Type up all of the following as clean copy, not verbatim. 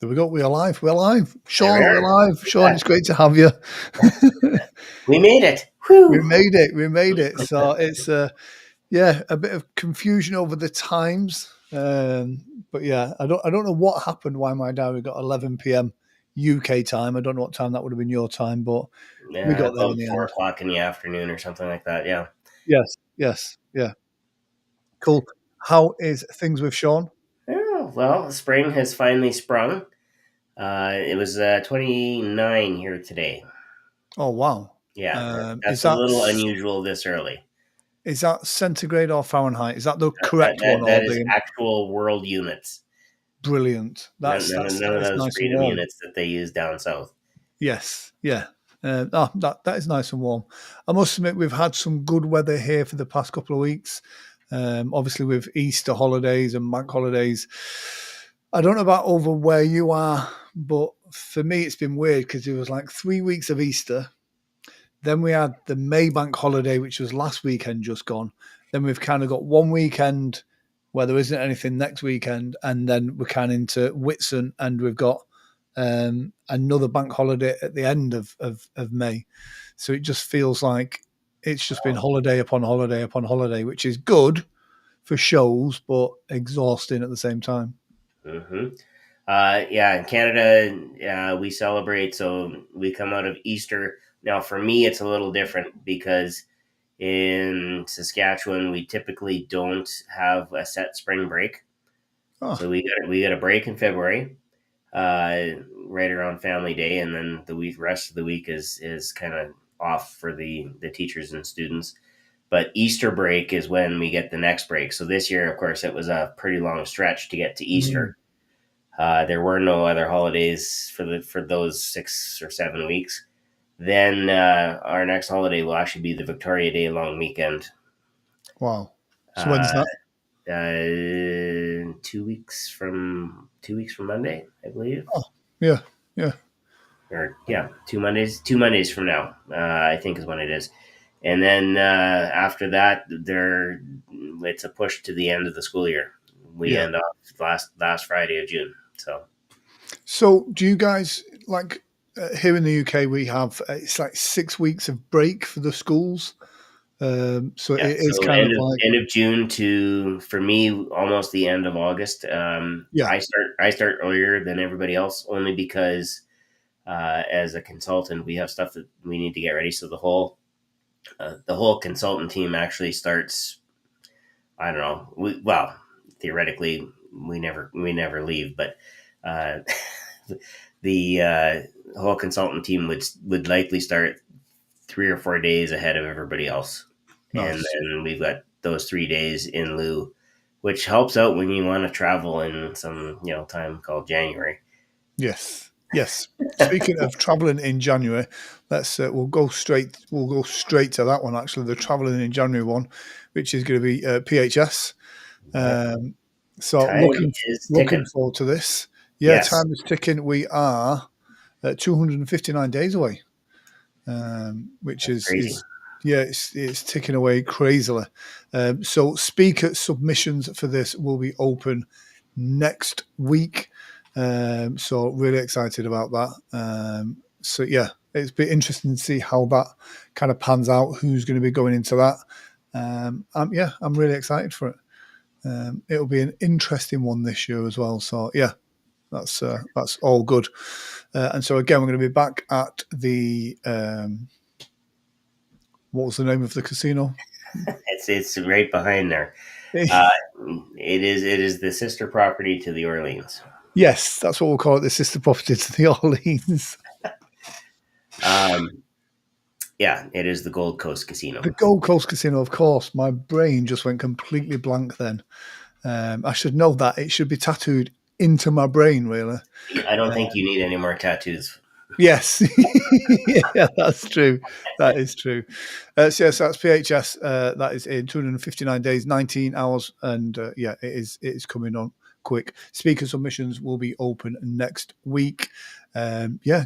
There we go. We're live. We're live. Sean, There we we're are. live. Sean, it's great to have you. We made it. We Whew. made it. We made it. So it's a bit of confusion over the times. But yeah, I don't know what happened. Why my diary got 11 p.m. UK time. I don't know what time that would have been your time, but we Yeah, got there in about the four end. o'clock in the afternoon or something like that. Yeah. Yes. Yes. Yeah. Cool. How is things with Sean? Oh, well, spring has finally sprung. It was 29 here today. Oh wow. Yeah, Is that's a that little unusual this early. is that centigrade or Fahrenheit? Is that the That, correct one that, or that is the actual world units. brilliant? None, That's none, that's none that of is those nice and freedom warm. units that they use down south. Yes, yeah. That is nice and warm. I must admit, we've had some good weather here for the past couple of weeks. Obviously, with Easter holidays and bank holidays. I don't know about over where you are, but for me, it's been weird because it was like 3 weeks of Easter. Then we had the May bank holiday, which was last weekend just gone. Then we've kind of got one weekend where there isn't anything next weekend, and then we're kind of into Whitsun, and we've got another bank holiday at the end of May. So it just feels like it's just been holiday upon holiday upon holiday, which is good for shows, but exhausting at the same time. hmm yeah, in Canada, we celebrate. So we come out of Easter. Now, for me, it's a little different because in Saskatchewan, we typically don't have a set spring break. Oh, So we got a break in February, right around Family Day, and then the rest of the week is kind of off for the teachers and students. But Easter break is when we get the next break. So this year, of course, it was a pretty long stretch to get to mm, Easter. There were no other holidays for those 6 or 7 weeks. Then our next holiday will actually be the Victoria Day long weekend. wow. So when's Uh, that? 2 weeks from Monday, I believe, Oh, yeah, yeah. or yeah, 2 Mondays from now, I think is when it is. And then after that, it's a push to the end of the school year. We Yeah. end off last Friday of June. So So, do you guys like here in the UK? We have it's like 6 weeks of break for the schools. So it yeah, is so kind of like end of June to, for me, almost the end of August. yeah, I start earlier than everybody else only because as a consultant we have stuff that we need to get ready. So the whole consultant team actually starts. I don't know. Well, theoretically, we never leave, but uh, the whole consultant team would likely start 3 or 4 days ahead of everybody else, and nice. then we've got those 3 days in lieu, which helps out when you want to travel in some time called January. Yes, yes. Speaking of traveling in January, let's we'll go straight to that one. Actually, the traveling in January one, which is going to be PHS. Yeah. Um, so Time is looking ticking. forward to this. Yeah, Yes, time is ticking. We are 259 days away. Which that's crazy. is yeah, it's ticking away crazily. So speaker submissions for this will be open next week. So really excited about that. So yeah, it's been interesting to see how that kind of pans out. Who's going to be going into that? Yeah, I'm really excited for it. It'll be an interesting one this year as well. So yeah, that's all good. And so again, we're going to be back at the what was the name of the casino? It's right behind there. Uh, it is the sister property to the Orleans. Yes, that's what we'll call it, the sister property to the Orleans. Um, yeah, it is the Gold Coast The Casino. Gold Coast Casino, of course. My brain just went completely blank then. I should know that. It should be tattooed into my brain, really. I don't think you need any more tattoos. Yes. Yeah, that's true. That is true. So, yes, that's PHS. That is in 259 days, 19 hours. And yeah, it is coming on quick. Speaker submissions will be open next week. Yeah,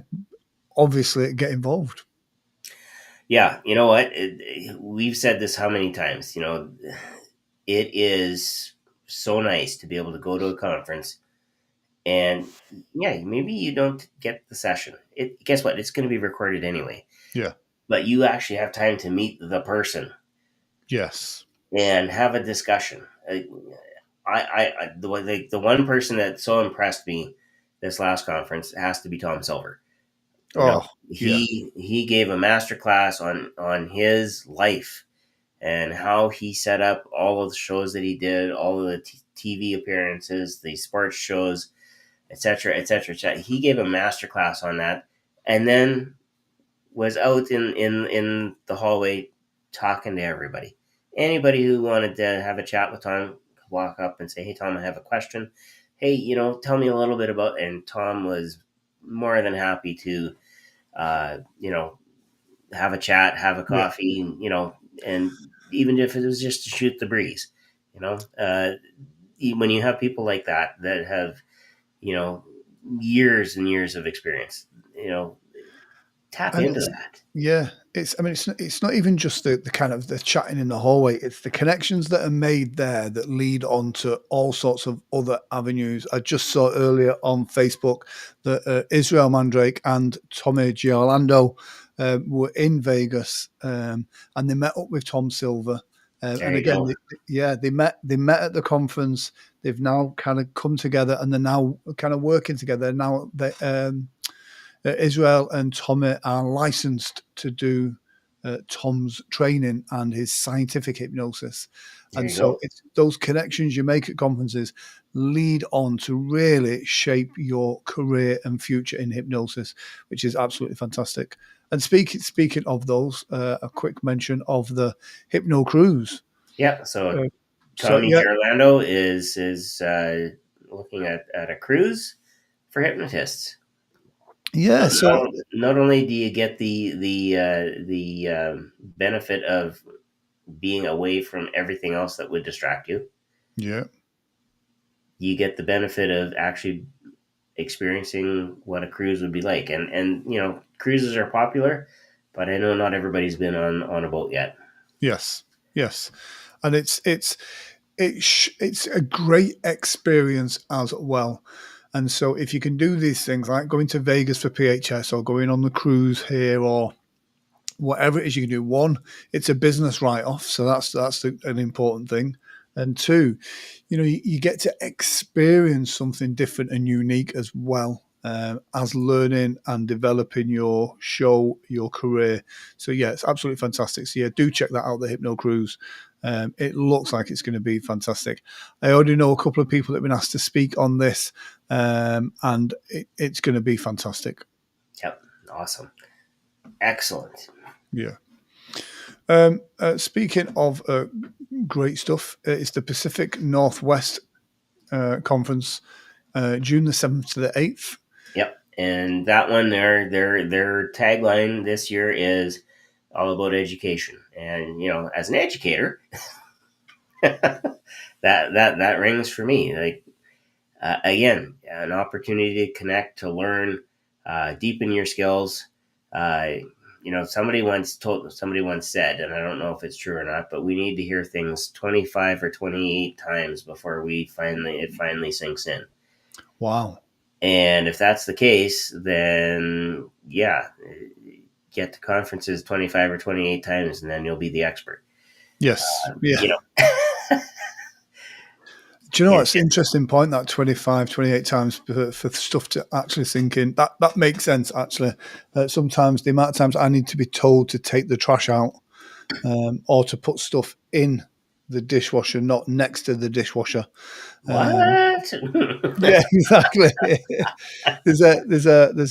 obviously get involved. Yeah, you know what? We've said this how many times? It is so nice to be able to go to a conference And yeah, maybe you don't get the session. Guess what? It's going to be recorded anyway. Yeah. But you actually have time to meet the person Yes. and have a discussion. The one person that so impressed me this last conference has to be Tom Silver. You know, Oh, yeah. he gave a master class on his life and how he set up all of the shows that he did, all of the TV appearances, the sports shows, etc., etc., etc. He gave a master class on that, and then was out in the hallway talking to everybody. Anybody who wanted to have a chat with Tom could walk up and say, "Hey, Tom, I have a question. Hey, tell me a little bit about." And Tom was more than happy to, uh, you know, have a chat, have a Yeah. coffee, and even if it was just to shoot the breeze, you know, uh, when you have people like that have, you know, years and years of experience, tap And into it's that. yeah, I mean, it's not even just the kind of the chatting in the hallway. It's the connections that are made there that lead on to all sorts of other avenues. I just saw earlier on Facebook that Israel Mandrake and Tommy Giorlando were in Vegas, and they met up with Tom Silver. There And you again, go. yeah, they met. They met at the conference. They've now kind of come together, and they're now kind of working together. Now they, Israel and Tommy are licensed to do Tom's training and his scientific hypnosis. There And you so go. it's those connections you make at conferences lead on to really shape your career and future in hypnosis, which is absolutely fantastic. And speaking of those, a quick mention of the Hypno Cruise. Yeah. So Uh, so Tommy yeah, Gerlando is looking at a cruise for hypnotists. yeah. So Not only do you get the benefit of being away from everything else that would distract you, yeah, you get the benefit of actually experiencing what a cruise would be like. And cruises are popular, but I know not everybody's been on a boat yet. yes, yes, and it's a great experience as well. And so if you can do these things like going to Vegas for PHS or going on the cruise here or whatever it is you can do, one, it's a business write-off, so an important thing. And two, you get to experience something different and unique as well, as learning and developing your show, your career. So yeah, it's absolutely fantastic. So yeah, do check that out, the Hypno Cruise. It looks like it's going to be fantastic. I already know a couple of people that have been asked to speak on this, and it's going to be fantastic. Yep. Awesome. Excellent. Yeah. Speaking of great stuff, it's the Pacific Northwest Conference, June the 7th to the 8th. Yep. And that one, their tagline this year is all about education. And as an educator, that rings for me. Like, again, an opportunity to connect, to learn, deepen your skills. Somebody once said, and I don't know if it's true or not, but we need to hear things 25 or 28 times before it finally sinks in. Wow. And if that's the case, then yeah, get to conferences 25 or 28 times, and then you'll be the expert. Yes. Yeah. You know, Do you know yeah, what's an interesting point, that 25, 28 times for stuff to actually sink in? That makes sense, actually. Sometimes the amount of times I need to be told to take the trash out or to put stuff in the dishwasher, not next to the dishwasher. Um, what? yeah, exactly. There's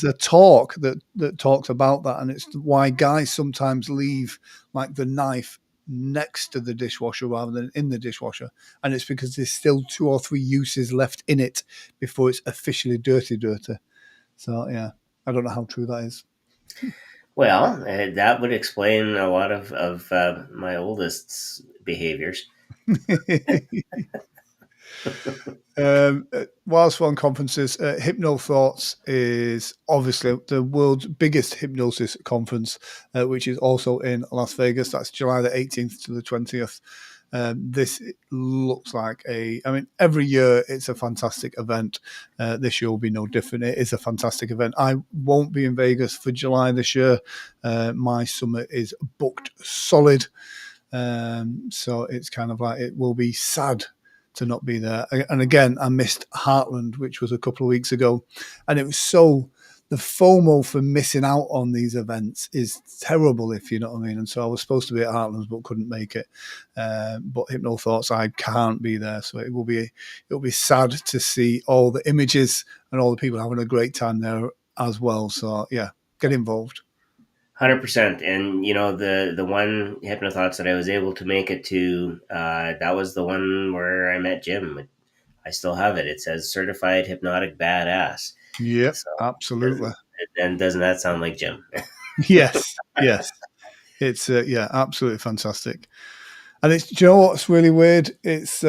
a talk that talks about that, and it's why guys sometimes leave like the knife next to the dishwasher rather than in the dishwasher, and it's because there's still 2 or 3 uses left in it before it's officially dirty. So yeah, I don't know how true that is. Well, that would explain a lot of my oldest's behaviors. Whilst we're on conferences, Hypno Thoughts is obviously the world's biggest hypnosis conference, which is also in Las Vegas. That's July the 18th to the 20th. This looks like I mean, every year it's a fantastic event. This year will be no different. It is a fantastic event. I won't be in Vegas for July this year. My summit is booked solid. So it's kind of like it will be sad to not be there. And again, I missed Heartland, which was a couple of weeks ago. And it was so, the FOMO for missing out on these events is terrible, if you know what I mean. And so I was supposed to be at Heartlands, but couldn't make it. But Hypno Thoughts, I can't be there. So it'll be sad to see all the images and all the people having a great time there as well. So yeah, get involved. 100%. And the one Hypno Thoughts that I was able to make it to, that was the one where I met Jim. I still have it. It says certified hypnotic badass. Yep, So absolutely. doesn't that sound like Jim? Yes, yes. It's yeah, absolutely fantastic. And it's, do you know what's really weird? It's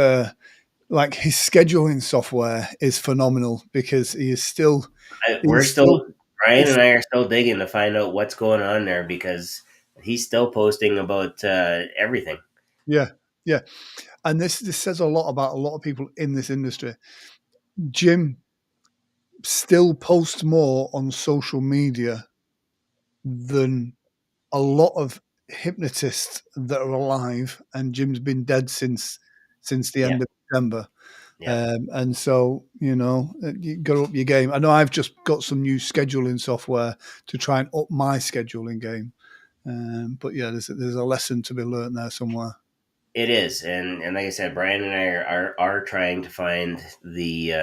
like his scheduling software is phenomenal because he is still We're he's still still Brian he's, and I are still digging to find out what's going on there because he's still posting about everything. yeah, yeah. And this says a lot about a lot of people in this industry. Jim still posts more on social media than a lot of hypnotists that are alive, and Jim's been dead since the Yeah, end of December. yeah. And so, you got to up your game. I know I've just got some new scheduling software to try and up my scheduling game. But yeah, there's a lesson to be learned there somewhere. It is, and like I said, Brian and I are trying to find the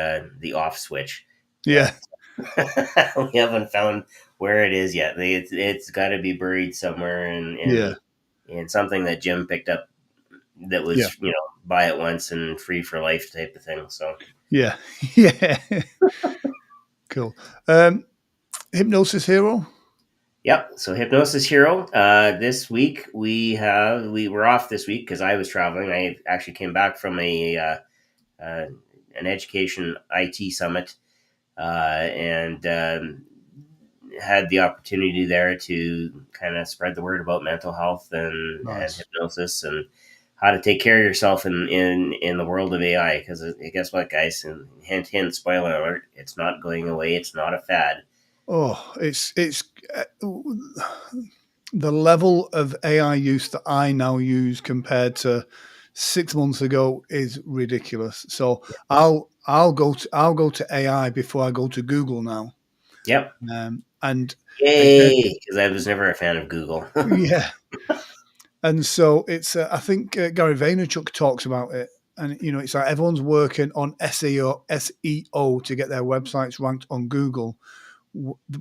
off switch, but Yeah, we haven't found where it is yet. It's got to be buried somewhere yeah, in something that Jim picked up that yeah, was buy it once and free for life type of thing. So yeah, yeah. Cool. Hypnosis Hero. yep. So Hypnosis Hero. This week we were off this week because I was traveling. I actually came back from an education IT summit and had the opportunity there to kind of spread the word about mental health and Nice. hypnosis and how to take care of yourself in the world of AI. Because guess what, guys? And hint, hint, spoiler alert: it's not going away. It's not a fad. Oh, it's the level of AI use that I now use compared to 6 months ago is ridiculous. So I'll go to AI before I go to Google now. Yep. And again, Yay! Because I was never a fan of Google. yeah, and so it's I think Gary Vaynerchuk talks about it, and it's like everyone's working on SEO to get their websites ranked on Google,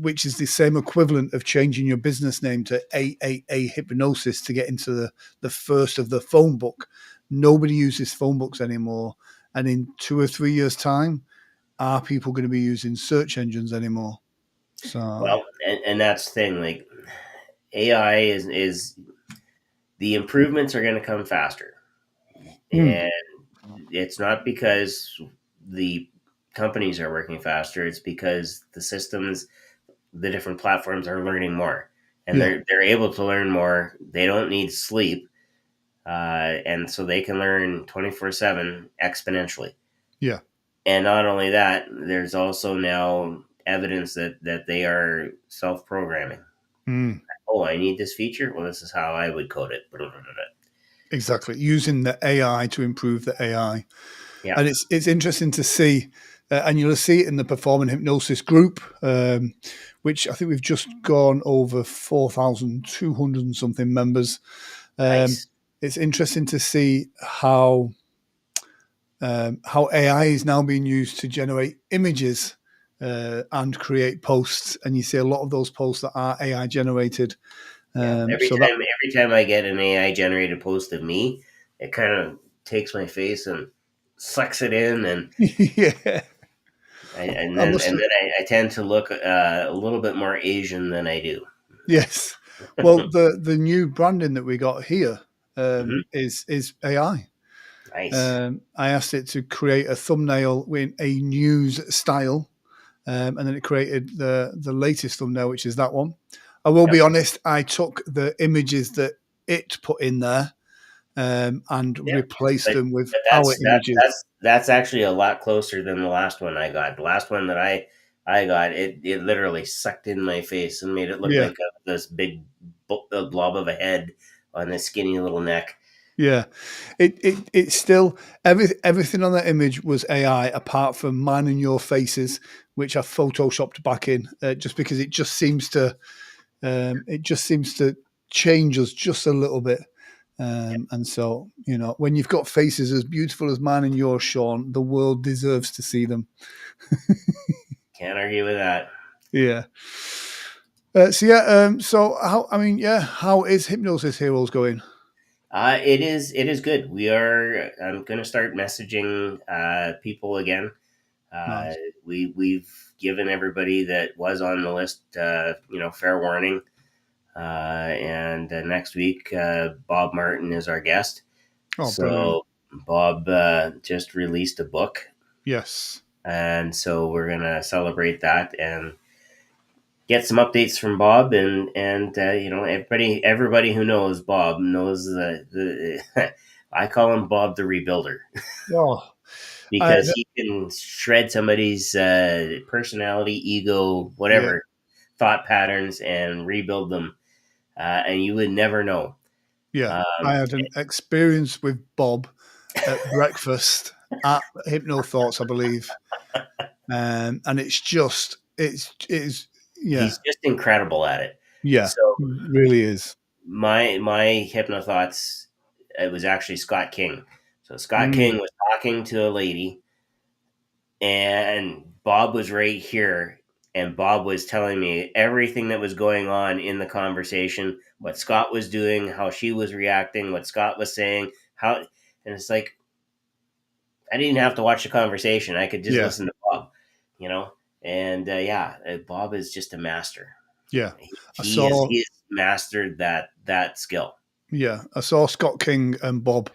which is the same equivalent of changing your business name to AAA Hypnosis to get into the first of the phone book. Nobody uses phone books anymore, and in 2 or 3 years' time, are people going to be using search engines anymore? So Well, and that's the thing. Like AI is the improvements are going to come faster, mm, and it's not because the companies are working faster. It's because the systems, the different platforms are learning more, and yeah, they're able to learn more. They don't need sleep, and so they can learn 24/7 exponentially. yeah, And not only that, there's also now evidence that they are self programming. mm, Oh, I need this feature. Well, this is how I would code it. exactly. Using the AI to improve the AI. Yeah, And it's interesting to see, and you'll see it in the Performing Hypnosis group, which I think we've just gone over 4,200 and something members. Um, nice. it's interesting to see how AI is now being used to generate images and create posts, and you see a lot of those posts that are AI generated. Yeah, So that every time I get an AI generated post of me, it kind of takes my face and sucks it in, yeah, I must and then I tend to look a little bit more Asian than I do. yes. Well, the new branding that we got here Hmm. is AI. Nice. I asked it to create a thumbnail with a news style, and then it created the latest thumbnail, which is that one. I will be Yep. honest. I took the images that it put in there, and Yeah, replace but them with but our images. that's actually a lot closer than the last one I got. The last one that I got, it literally sucked in my face and made it look Yeah, like this big blob of a head on this skinny little neck. yeah. It's still everything on that image was AI apart from mine and your faces, which are photoshopped back in, just because it just seems to change us just a little bit. And so, when you've got faces as beautiful as mine and yours, Sean, the world deserves to see them. Can't argue with that. Yeah. So yeah. So how? I mean, yeah. How is Hypnosis Heroes going? It is good. I'm going to start messaging people again. Uh, Nice. we've given everybody that was on the list, fair warning. And next week, Bob Martin is our guest. Oh, brilliant. So Bob just released a book, Yes. and so we're gonna celebrate that and get some updates from Bob. And everybody who knows Bob knows the I call him Bob the Rebuilder Oh, I because he can shred somebody's personality, ego, yeah, whatever thought patterns, and rebuild them, and you would never know. yeah. I Um, had an experience with Bob at breakfast at Hypno Thoughts, I believe, and it's yeah, he's just incredible at it. yeah, So really is. my hypno thoughts, it was actually Scott King. So Scott Mm, King was talking to a lady, and Bob was right here, and Bob was telling me everything that was going on in the conversation, what Scott was doing, how she was reacting, what Scott was saying, how, and it's like I didn't have to watch the conversation. I could just yeah, listen to Bob, you know. And Bob is just a master. yeah. He, I he is saw he has mastered that skill. Yeah, I saw Scott King and Bob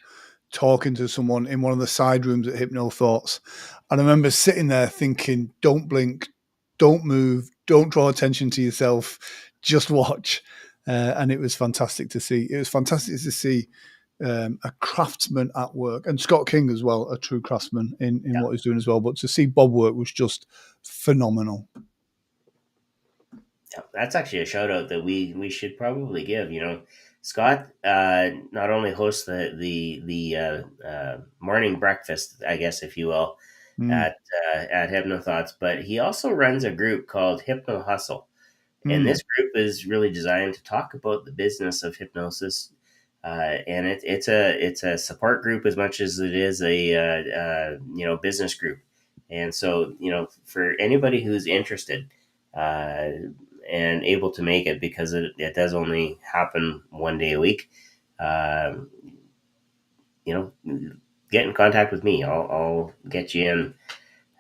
talking to someone in one of the side rooms at Hypno Thoughts. And I remember sitting there thinking, don't blink, don't move, don't draw attention to yourself, just watch. And it was fantastic to see. It was fantastic to see a craftsman at work, and Scott King as well, a true craftsman in Yeah, what he's doing as well. But to see Bob work was just phenomenal. yeah. That's actually a shout out that we should probably give. Scott not only hosts the morning breakfast, I guess, if you will, Mm, at Hypno Thoughts, but he also runs a group called Hypno Hustle. And mm, this group is really designed to talk about the business of hypnosis, and it's a support group as much as it is a business group. And so for anybody who's interested uh, and able to make it, because it does only happen one day a week, uh, you know, get in contact with me. I'll get you in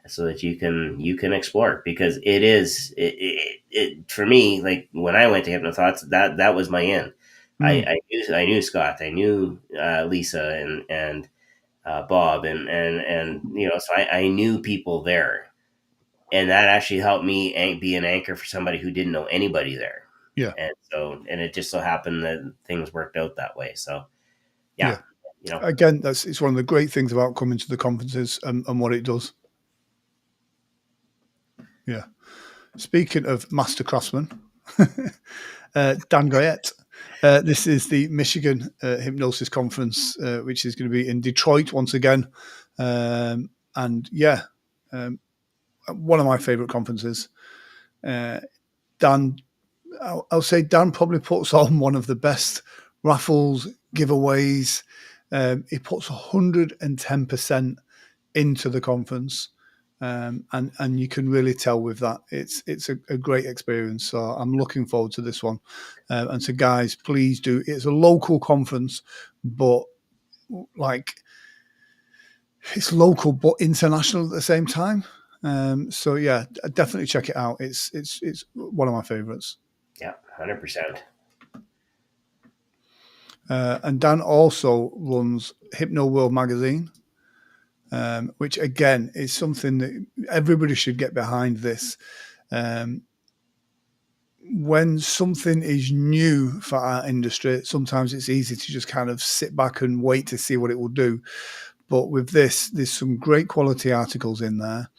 so that you can explore, because it for me, like when I went to Hypnothoughts, that was my in. mm, I knew Scott, I knew Lisa and Bob and so I knew people there, and that actually helped me be an anchor for somebody who didn't know anybody there, yeah, and it just so happened that things worked out that way. So yeah, yeah. you know, Again, it's one of the great things about coming to the conferences and what it does. Yeah. Speaking of master craftsmen, Dan Goyette. This is the Michigan Hypnosis Conference, which is going to be in Detroit once again. And yeah, um, one of my favorite conferences. Uh, Dan, I'll say Dan probably puts on one of the best raffles, giveaways. He puts 110% into the conference. And you can really tell with that it's a great experience. So I'm looking forward to this one. And so, guys, please do. It's a local conference, but like it's local but international at the same time. So yeah, definitely check it out. It's one of my favorites. yeah, 100%. And Dan also runs Hypno World magazine, which again is something that everybody should get behind. This um, when something is new for our industry, sometimes it's easy to just kind of sit back and wait to see what it will do. But with this, there's some great quality articles in there.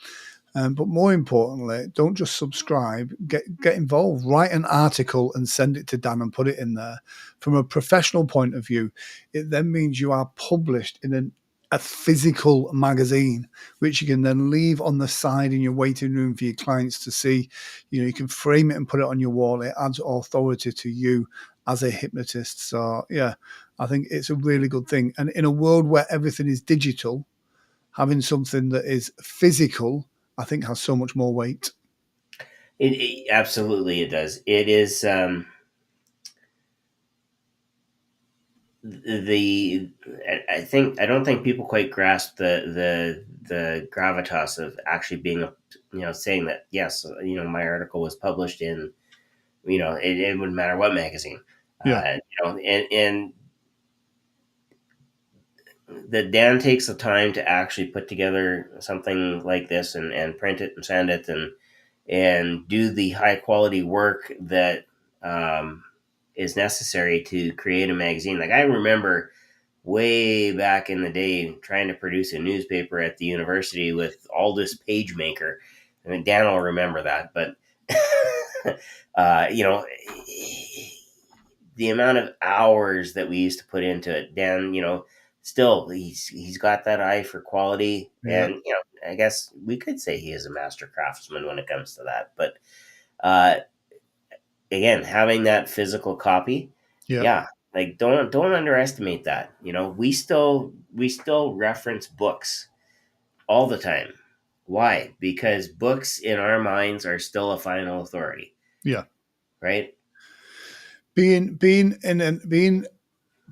But more importantly, don't just subscribe. Get involved. Write an article and send it to Dan and put it in there. From a professional point of view, it then means you are published in a physical magazine, which you can then leave on the side in your waiting room for your clients to see. You can frame it and put it on your wall. It adds authority to you as a hypnotist. So yeah, I think it's a really good thing. And in a world where everything is digital, having something that is physical, I think, has so much more weight. It absolutely it does. It is the I don't think people quite grasp the gravitas of actually being saying that yes, my article was published in it wouldn't matter what magazine, Yeah, and that Dan takes the time to actually put together something like this and print it and send it and do the high quality work that is necessary to create a magazine. Like I remember way back in the day trying to produce a newspaper at the university with Aldous PageMaker. I mean, Dan will remember that, but you know, the amount of hours that we used to put into it. Dan, still he's got that eye for quality, yeah, and I guess we could say he is a master craftsman when it comes to that. But uh, again, having that physical copy, yeah, yeah, like don't underestimate that. We still reference books all the time. Why? Because books in our minds are still a final authority, yeah. right? Being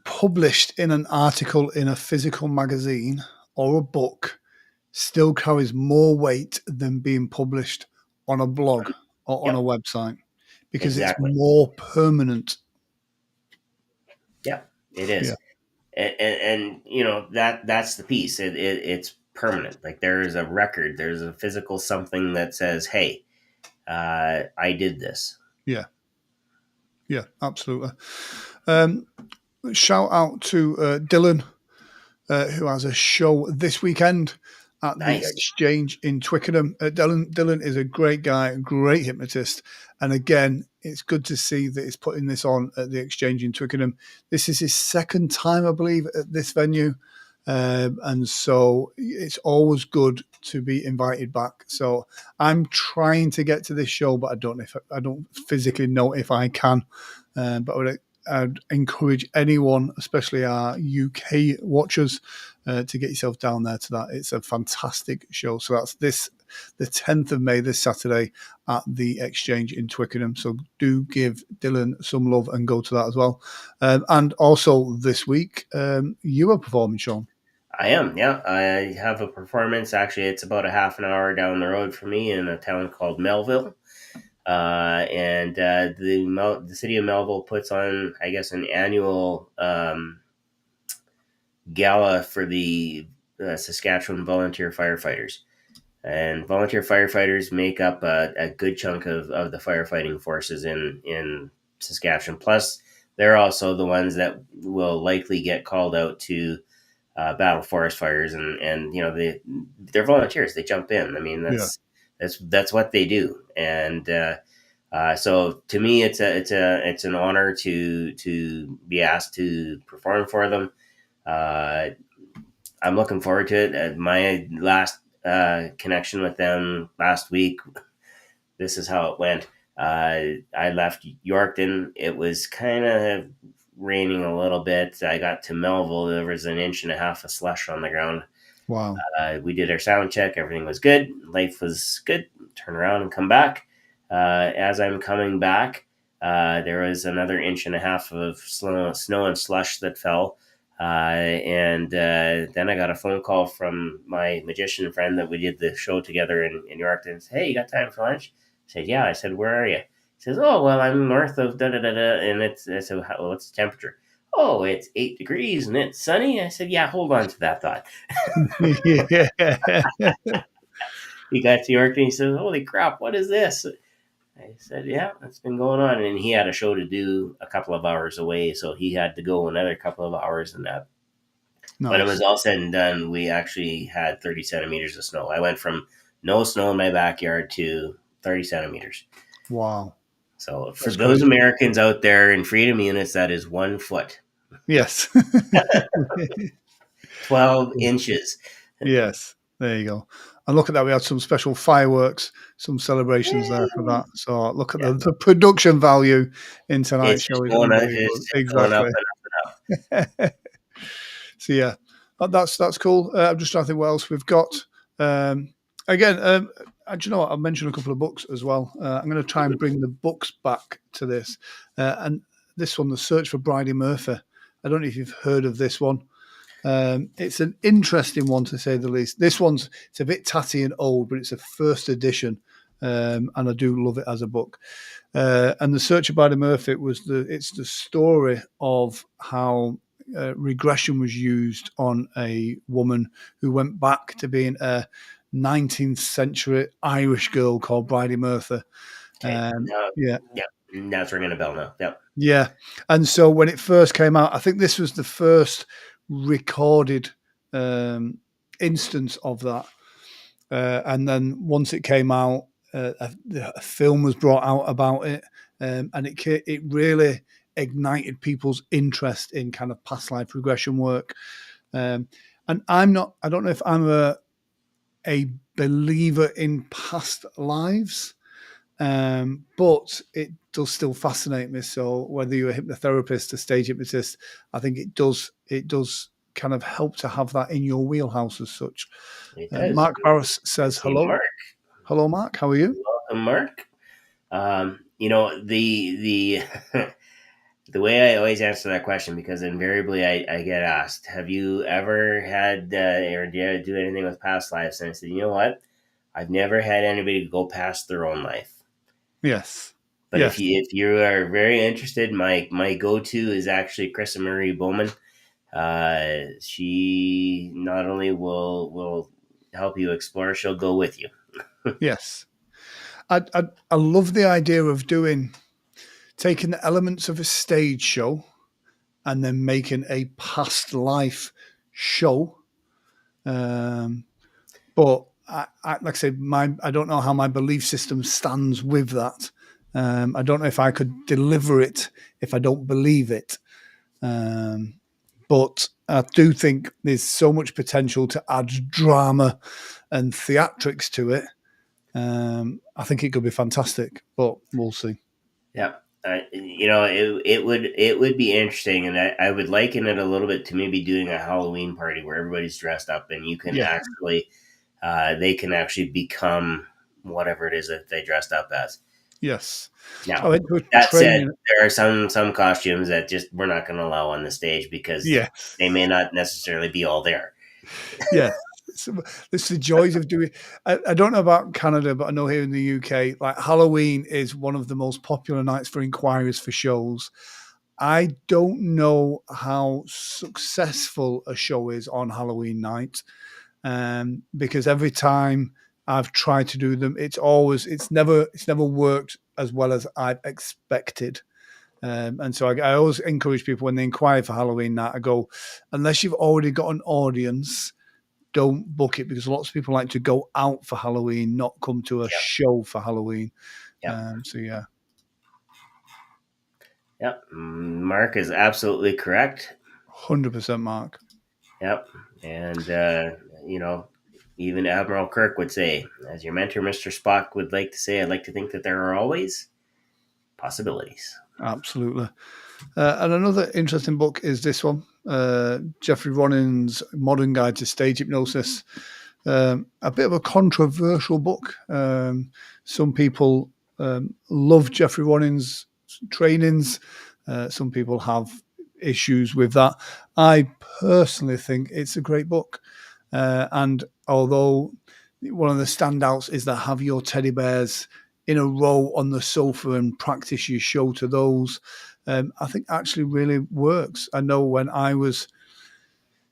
published in an article in a physical magazine or a book still carries more weight than being published on a blog or on a Yep, website because it's exactly. more permanent. Yep, it Yeah, is. And that's the piece. It's permanent. Like there is a record. There's a physical something that says, "Hey, I did this." yeah, yeah, absolutely. Um, Shout out to Dylan, who has a show this weekend at the Nice. Exchange in Twickenham. Dylan is a great guy, great hypnotist. And again, it's good to see that he's putting this on at the Exchange in Twickenham. This is his second time, I believe, at this venue. And so it's always good to be invited back. So I'm trying to get to this show, but I don't physically know if I can. But I'd encourage anyone, especially our UK watchers, to get yourself down there to that. It's a fantastic show. So that's the 10th of May, this Saturday at the Exchange in Twickenham. So do give Dylan some love and go to that as well. And also this week, you are performing, Sean. I am. Yeah, I have a performance. Actually, it's about a half an hour down the road from me in a town called Melville. And the city of Melville puts on, I guess, an annual gala for the Saskatchewan volunteer firefighters. And volunteer firefighters make up a good chunk of the firefighting forces in Saskatchewan. Plus, they're also the ones that will likely get called out to battle forest fires, and they're volunteers. They jump in. I mean, Yeah. that's what they do. And so to me, it's an honor to be asked to perform for them. Uh, I'm looking forward to it. My last connection with them last week, this is how it went. I left Yorkton. It was kind of raining a little bit. I got to Melville. There was an inch and a half of slush on the ground. Wow. We did our sound check. Everything was good. Life was good. Turn around and come back. As I'm coming back, there was another inch and a half of snow and slush that fell. And then I got a phone call from my magician friend that we did the show together in York. And said, "Hey, you got time for lunch?" I said, "Yeah." I said, "Where are you?" He says, "Oh, well, I'm north of da da da da." And I said, "Well, what's the temperature?" "Oh, it's 8 degrees and it's sunny." I said, "Yeah, hold on to that thought." Yeah. He got to York and he says, "Holy crap, what is this?" I said, yeah, that's been going on. And he had a show to do a couple of hours away, so he had to go another couple of hours. And that, when it was Nice. all said and done, we actually had 30 centimeters of snow. I went from no snow in my backyard to 30 centimeters. Wow. So for That's those crazy. Americans out there in freedom units, that is 1 foot, Yes. 12 inches. Yes. There you go. And look at that. We had some special fireworks, some celebrations there for Yay! that. So look at Yeah, the production value in tonight's it's show just is going up. unbelievable. It's just going up Exactly. and up and up. So yeah, that's cool. I'm just trying to think what else we've got. Um, again, do you know what? I'll mention a couple of books as well. I'm going to try and bring the books back to this. And this one, The Search for Bridie Murphy. I don't know if you've heard of this one. It's an interesting one to say the least. This one's it's a bit tatty and old, but it's a first edition, and I do love it as a book. And The Search of Bridie Murphy it's the story of how regression was used on a woman who went back to being a 19th century Irish girl called Bridie Murphy. Okay. Yeah, Yeah. That's ringing a bell now. Yep. yeah. And so when it first came out, I think this was the first recorded instance of that. And then once it came out, a film was brought out about it, and it really ignited people's interest in kind of past life regression work. And I don't know if I'm a believer in past lives, but it does still fascinate me. So whether you're a hypnotherapist, a stage hypnotist, I think it does kind of help to have that in your wheelhouse as such. It does. Mark Barris I says see hello. Mark. Hello, Mark. How are you? Welcome, Mark. The the way I always answer that question, because invariably I get asked, "Have you ever had or do you do anything with past lives?" And I said, "You know what? I've never had anybody go past their own life. Yes. But Yes. if you are very interested, my go to is actually Krista Marie Bowman. She not only will help you explore, she'll go with you. Yes. I love the idea of taking the elements of a stage show and then making a past life show. But like I said, I don't know how my belief system stands with that. I don't know if I could deliver it if I don't believe it. But I do think there's so much potential to add drama and theatrics to it. I think it could be fantastic, but we'll see. Yeah. It would be interesting, and I would liken it a little bit to maybe doing a Halloween party where everybody's dressed up, and you can Yeah. actually, they can actually become whatever it is that they dressed up as. Yes. I Now, went to a that said, training. there are some costumes that just we're not going to allow on the stage because Yes. they may not necessarily be all there. Yeah. So it's the joys of doing. I don't know about Canada, but I know here in the UK, like Halloween is one of the most popular nights for inquiries for shows. I don't know how successful a show is on Halloween night, because every time I've tried to do them, it's never worked as well as I've expected. And so I always encourage people when they inquire for Halloween night, I go, unless you've already got an audience, don't book it, because lots of people like to go out for Halloween, not come to a Yep. show for Halloween. Yep. So yeah, Yep. Mark is absolutely correct. 100%, Mark. Yep. And, even Admiral Kirk would say, as your mentor, Mr. Spock, would like to say, I'd like to think that there are always possibilities. Absolutely. And another interesting book is this one, Jeffrey Ronin's Modern Guide to Stage Hypnosis. A bit of a controversial book. Some people love Jeffrey Ronin's trainings. Some people have issues with that. I personally think it's a great book. And although one of the standouts is that have your teddy bears in a row on the sofa and practice your show to those, I think actually really works. I know when I was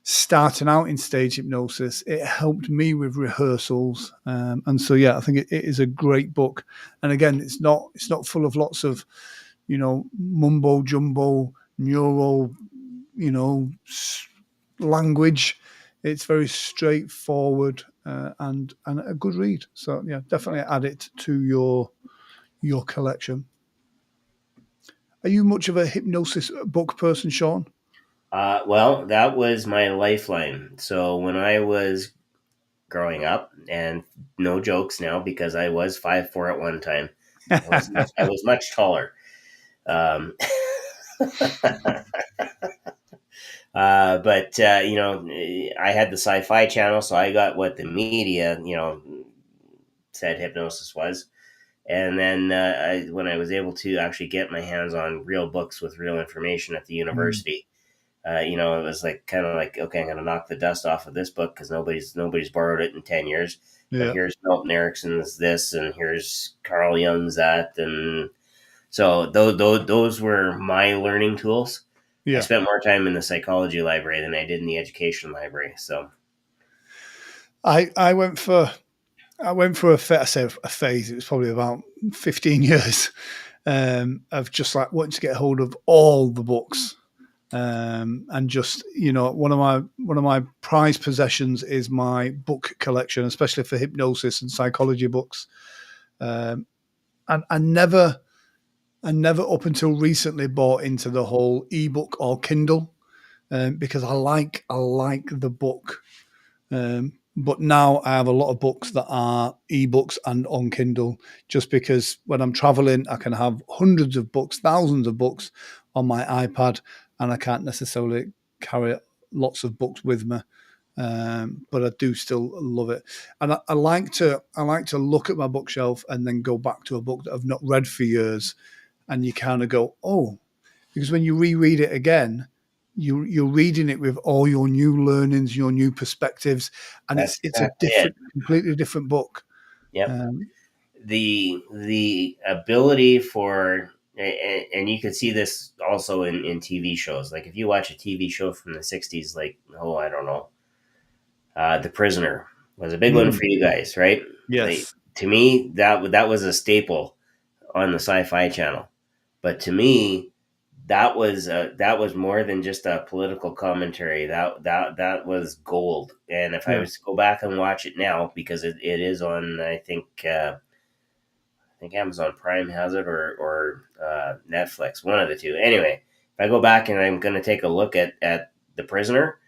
starting out in stage hypnosis, it helped me with rehearsals, and so yeah, I think it is a great book. And again, it's not full of lots of mumbo jumbo neuro language. It's very straightforward, and a good read. So yeah, definitely add it to your collection. Are you much of a hypnosis book person, Sean? Well, that was my lifeline. So when I was growing up, and no jokes now because I was 5'4" at one time. I was much taller. Um, but I had the sci-fi channel, so I got what the media said hypnosis was. And then when I was able to actually get my hands on real books with real information at the Mm, university, it was like kind of like, okay, I'm going to knock the dust off of this book because nobody's borrowed it in 10 years. But yeah, here's Milton Erickson's this, and here's Carl Jung's that, and so those were my learning tools. I yeah. spent more time in the psychology library than I did in the education library. So I went for I say a phase. It was probably about 15 years of just like wanting to get hold of all the books. And just one of my prized possessions is my book collection, especially for hypnosis and psychology books. Um, and I never up until recently bought into the whole ebook or Kindle, because I like the book. But now I have a lot of books that are ebooks and on Kindle, just because when I'm traveling, I can have hundreds of books, thousands of books on my iPad, and I can't necessarily carry lots of books with me. But I do still love it, and I like to look at my bookshelf and then go back to a book that I've not read for years, and you kind of go, oh, because when you reread it again, you're reading it with all your new learnings, your new perspectives, and that's it's a exactly it. completely different book. Yep. Um, The ability for and you could see this also in TV shows. Like if you watch a TV show from the '60s, like I don't know, The Prisoner was a big one mm, for you guys, right? Like, yes, to me, that was a staple on the Sci-Fi Channel. But to me, that was more than just a political commentary. That was gold. And if I yeah, was to go back and watch it now, because it is on, I think Amazon Prime has it, or Netflix, one of the two. Anyway, if I go back and I'm going to take a look at The Prisoner,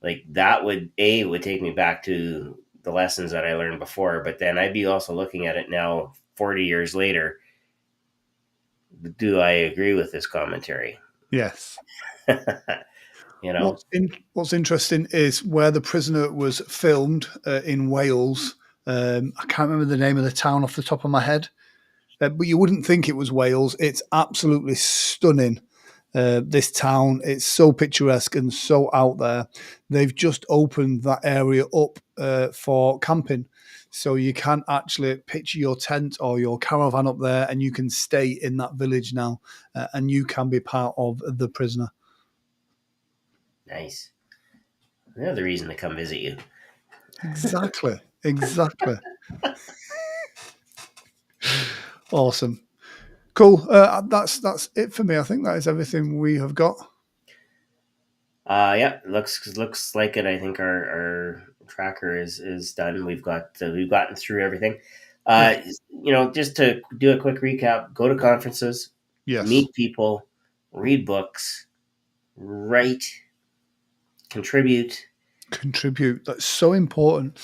like that would take me back to the lessons that I learned before. But then I'd be also looking at it now, 40 years later. Do I agree with this commentary? yes. you know, What's interesting is where The Prisoner was filmed, in Wales. I can't remember the name of the town off the top of my head, but you wouldn't think it was Wales. It's absolutely stunning. This town, it's so picturesque and so out there. They've just opened that area up for camping. So you can actually pitch your tent or your caravan up there, and you can stay in that village now, and you can be part of The Prisoner. nice. Another reason to come visit you. Exactly. Exactly. Awesome. Cool. That's it for me. I think that is everything we have got. Yeah, looks like it. I think our tracker is done. We've gotten through everything. Yeah. Just to do a quick recap: go to conferences, Yes. meet people, read books, write, contribute. Contribute. That's so important.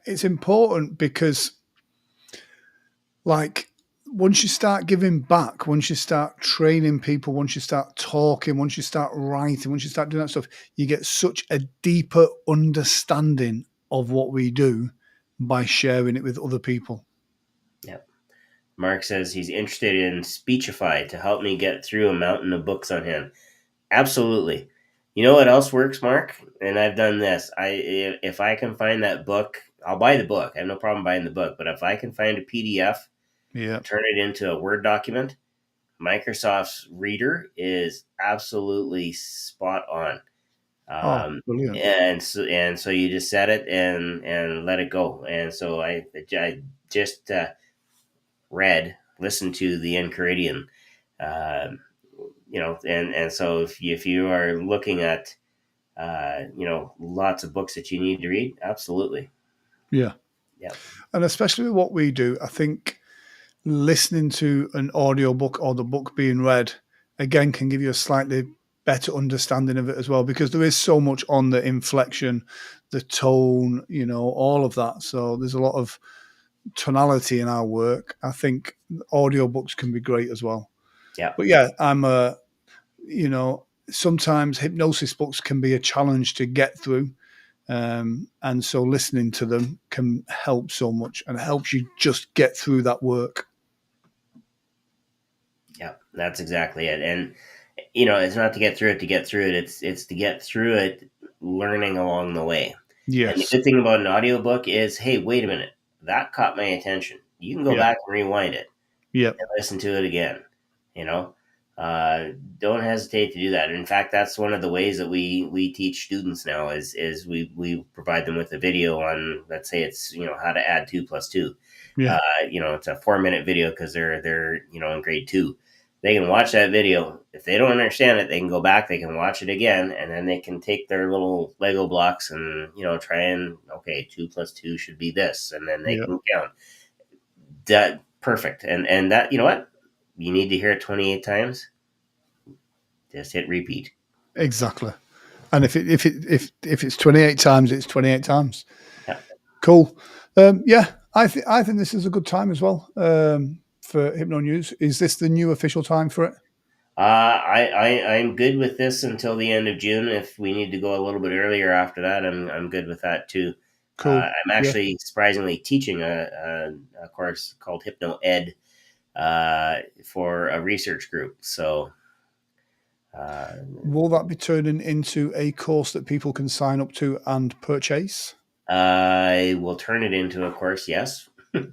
It's important because, like, once you start giving back, once you start training people, once you start talking, once you start writing, once you start doing that stuff, you get such a deeper understanding of what we do by sharing it with other people. Yep. Mark says he's interested in Speechify to help me get through a mountain of books on hand. Absolutely. You know what else works, Mark? And I've done this. If I can find that book, I'll buy the book. I have no problem buying the book. But if I can find a PDF, Yeah. turn it into a Word document, Microsoft's Reader is absolutely spot on. Oh, um, brilliant. and so you just set it and let it go. And so I just listened to the Enchiridion, um, and so if you are looking at lots of books that you need to read, absolutely, Yeah. yeah, And especially with what we do, I think listening to an audiobook or the book being read again can give you a slightly better understanding of it as well, because there is so much on the inflection, the tone, all of that. So there's a lot of tonality in our work. I think audiobooks can be great as well. yeah. But yeah, sometimes hypnosis books can be a challenge to get through. And so listening to them can help so much and helps you just get through that work. Yeah, that's exactly it. And it's not to get through it to get through it. It's to get through it, learning along the way. And the Yes. good thing about an audiobook is, hey, wait a minute, that caught my attention. You can go Yeah. back and rewind it Yep. and listen to it again. You know, uh, don't hesitate to do that. In fact, that's one of the ways that we teach students now is we provide them with a video on, let's say it's how to add 2 plus 2. Yeah. It's a 4-minute video because they're in grade 2. They can watch that video. If they don't understand it, they can go back. They can watch it again, and then they can take their little Lego blocks and try and, okay, 2 plus 2 should be this, and then they Yeah. can count. That perfect. And that, you know what, you need to hear it 28 times. Just hit repeat. Exactly. And if it's 28 times, it's 28 times. Yeah. Cool. Yeah, I think this is a good time as well for Hypno News. Is this the new official time for it? I'm good with this until the end of June. If we need to go a little bit earlier after that, I'm good with that too. Cool. I'm Yeah. actually surprisingly teaching a course called Hypno Ed for a research group. So Will that be turning into a course that people can sign up to and purchase? I will turn it into a course, yes.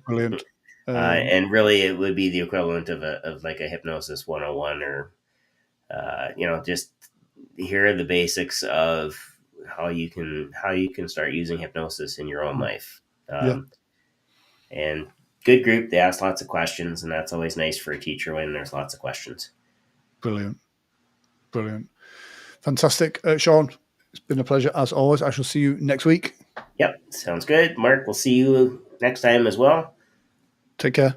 Brilliant. And really, it would be the equivalent of like a hypnosis 101, or just here are the basics of how you can start using hypnosis in your own life. Yeah. And good group. They ask lots of questions, and that's always nice for a teacher when there's lots of questions. Brilliant. Brilliant. Fantastic. Sean, it's been a pleasure as always. I shall see you next week. Yep, sounds good. Mark, we'll see you next time as well. Take care.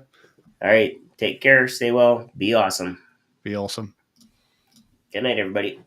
All right, take care, stay well, be awesome. Be awesome. Good night, everybody.